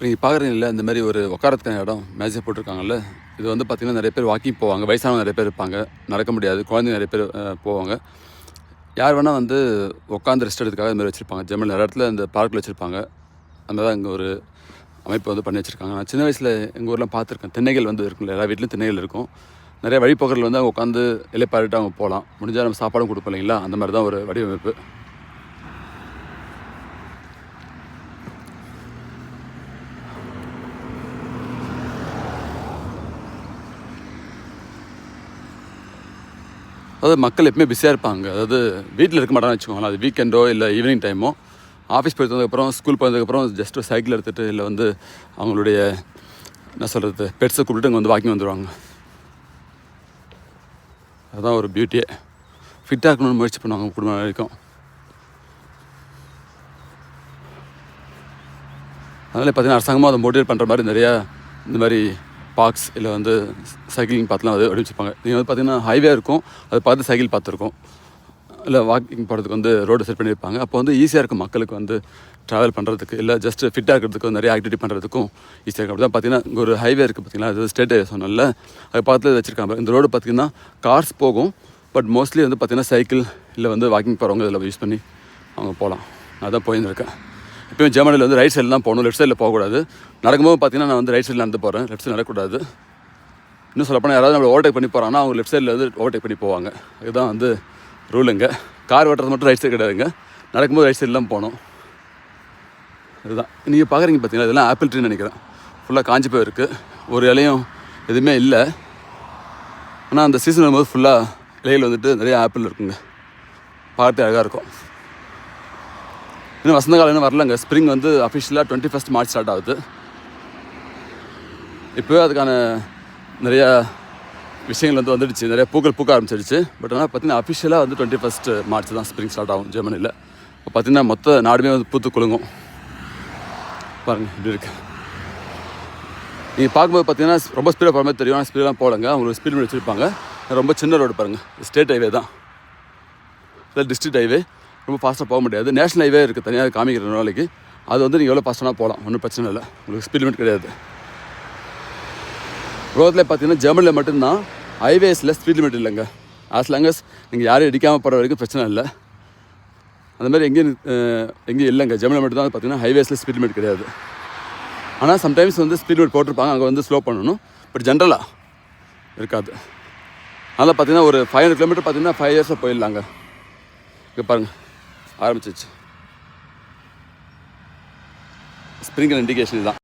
நீங்கள் பார்க்குறீங்கல்ல இந்த மாதிரி ஒரு உட்காரத்துக்கான இடம் மேஜை போட்டிருக்காங்கல்ல. இது வந்து பார்த்திங்கன்னா நிறைய பேர் வாக்கிங் போவாங்க, வயசானவங்க நிறைய பேர் இருப்பாங்க, நடக்க முடியாது, குழந்தைங்க நிறைய பேர் போவாங்க. யார் வேணால் வந்து உட்காந்து ரெஸ்ட் எடுத்துக்காக இந்த மாதிரி வச்சுருப்பாங்க. ஜெர்மனியில் நிறைய இடத்துல இந்த பார்க்கில் வச்சுருப்பாங்க. அந்த தான் இங்கே ஒரு அமைப்பு வந்து பண்ணி வச்சுருக்காங்க. நான் சின்ன வயசில் எங்கள் ஊரில் பார்த்துருக்கேன். திண்ணைகள் வந்து இருக்குல்ல, எல்லா வீட்லேயும் திண்ணைகள் இருக்கும். நிறைய வழிபோக்கர்கள் வந்து அவங்க உட்காந்து இலைப்பாரிட்டு அவங்க போகலாம். முடிஞ்சால் நம்ம சாப்பாடும் கொடுப்போம் இல்லைங்களா, அந்த மாதிரி தான் ஒரு வடிவமைப்பு. அதாவது மக்கள் எப்பவுமே பிஸியாக இருப்பாங்க. அதாவது வீட்டில் இருக்க மாட்டான்னு வச்சுக்கோங்களேன். அது வீக்கெண்டோ இல்லை ஈவினிங் டைமோ, ஆஃபீஸ் போயிட்டு வந்ததுக்கப்புறம், ஸ்கூல் போனதுக்கப்புறம் ஜஸ்ட் ஒரு சைக்கிள் எடுத்துகிட்டு இல்லை வந்து அவங்களுடைய என்ன சொல்கிறது பெட்ஸை கூப்பிட்டு இங்கே வந்து வாக்கிங் வந்துடுவாங்க. அதுதான் ஒரு பியூட்டியே. ஃபிட்டாக இருக்கணும்னு முயற்சி பண்ணுவாங்க குடும்பம் வரைக்கும். அதனால் பார்த்திங்கன்னா அரசாங்கமாக அதை மோட்டிவேட் பண்ணுற மாதிரி நிறையா இந்த மாதிரி பார்க்ஸ் இல்லை வந்து சைக்கிளிங் பார்த்துலாம் அது வடிவச்சிருப்பாங்க. நீங்கள் வந்து பார்த்திங்கன்னா ஹைவே இருக்கும், அதை பார்த்து சைக்கிள் பார்த்துருக்கோம், இல்லை வாக்கிங் போகிறதுக்கு வந்து ரோடு செட் பண்ணியிருப்பாங்க. அப்போ வந்து ஈஸியாக இருக்கும் மக்களுக்கு வந்து ட்ராவல் பண்ணுறதுக்கு, இல்லை ஜஸ்ட் ஃபிட்டாக இருக்கிறதுக்கும் நிறைய ஆக்டிவிட்டி பண்ணுறதுக்கும் ஈஸியாக இருக்கும். அப்படி தான் பார்த்திங்கன்னா இங்கே ஒரு ஹைவே இருக்குது பார்த்திங்கன்னா, அது ஸ்டேட் ஹைவே சொன்னால அது பார்த்து வச்சுருக்காங்க. இந்த ரோடு பார்த்திங்கன்னா கார்ஸ் போகும், பட் மோஸ்ட்லி வந்து பார்த்திங்கன்னா சைக்கிள் இல்லை வந்து வாக்கிங் போகிறவங்க இதில் யூஸ் பண்ணி அவங்க போகலாம். நான் தான் போயிருந்துருக்கேன். இப்போயும் ஜெர்மனியில் வந்து ரைட் சைடில் தான் போகணும், லெஃப்ட் சைடில் போகக்கூடாது. நடக்கும்போது பார்த்திங்கன்னா நான் வந்து ரைட் சைடில் நடந்து போகிறேன், லெஃப்ட் சைடு நடக்கக்கூடாது. இன்னும் சொல்லப்போனால் யாராவது நம்மளை ஓவர்டேக் பண்ணி போகிறாங்கன்னா அவங்க லெஃப்ட் சைடில் வந்து ஓவர்டேக் பண்ணி போவாங்க. இதுதான் வந்து ரூலுங்க. கார் ஓட்டுறது மட்டும் ரைட் சைடு கிடையாதுங்க, நடக்கும்போது ரைட் சைடில் தான் போகணும். இதுதான் நீங்கள் பார்க்குறீங்க பார்த்தீங்கன்னா, இதெல்லாம் ஆப்பிள் ட்ரீன்னு நினைக்கிறேன். ஃபுல்லாக காஞ்சி போய் இருக்குது, ஒரு இலையும் எதுவுமே இல்லை. ஆனால் அந்த சீசன் வரும்போது ஃபுல்லாக இலையில் வந்துட்டு நிறைய ஆப்பிள் இருக்குங்க, பார்த்து அழகாக இருக்கும். இன்னும் வசந்த காலம் இன்னும் வரலங்க. ஸ்ப்ரிங் வந்து அஃபிஷியலாக 21 மார்ச் ஸ்டார்ட் ஆகுது. இப்போவே அதுக்கான நிறையா விஷயங்கள் வந்து வந்துடுச்சு, நிறைய பூக்கள் பூக்க ஆரம்பிச்சிடுச்சு. பட் ஆனால் பார்த்திங்கன்னா அஃபிஷியலாக வந்து 21 மார்ச் தான் ஸ்ப்ரிங் ஸ்டார்ட் ஆகும் ஜெர்மனியில். இப்போ பார்த்திங்கன்னா மொத்த நாடுமே வந்து பூத்து குலுங்கும். பாருங்கள் இப்படி இருக்குது. நீங்கள் பார்க்கும்போது பார்த்திங்கன்னா ரொம்ப ஸ்பீடாக போகிற மாதிரி தெரியும், ஆனால் ஸ்பீடெலாம் போகலங்க. அவங்களுக்கு ஸ்பீட் வச்சுருப்பாங்க. ரொம்ப சின்ன ரோடு பாருங்கள், ஸ்டேட் ஹைவே தான், இல்லை டிஸ்ட்ரிக்ட் ஹைவே. ரொம்ப ஃபாஸ்ட்டாக போக முடியாது. நேஷனல் ஹைவே இருக்குது தனியாக காமிக்கிற நாளைக்கு, அது வந்து நீங்கள் எவ்வளோ ஃபாஸ்ட்டாக போகலாம், ஒன்றும் பிரச்சனை இல்லை, உங்களுக்கு ஸ்பீட் லிமிட் கிடையாது. ரோட்டில் பார்த்தீங்கன்னா ஜெர்மனியில் மட்டும்தான் ஹைவேஸில் ஸ்பீட் லிமிட் இல்லைங்க. ஆஸ் லாங் அஸ் நீங்கள் யாரும் இடிக்காமல் போகிற வரைக்கும் பிரச்சனை இல்லை. அந்த மாதிரி எங்கேயும் இல்லைங்க. ஜெர்மனியில் மட்டும் தான் பார்த்தீங்கன்னா ஹைவேஸில் ஸ்பீட் லிமிட் கிடையாது. ஆனால் சம்டைம்ஸ் வந்து ஸ்பீட் லிமிட் போட்டிருப்பாங்க, அங்கே வந்து ஸ்லோ பண்ணணும். பட் ஜென்ரலாக இருக்காது. அதனால் பார்த்தீங்கன்னா ஒரு 500 கிலோமீட்டர் பார்த்தீங்கன்னா 5 இயர்ஸில் போயிடலாங்க. இங்கே பாருங்கள் ஆரம்பிச்சிச்சு. ஸ்ப்ரிங் இண்டிகேஷன் தான்.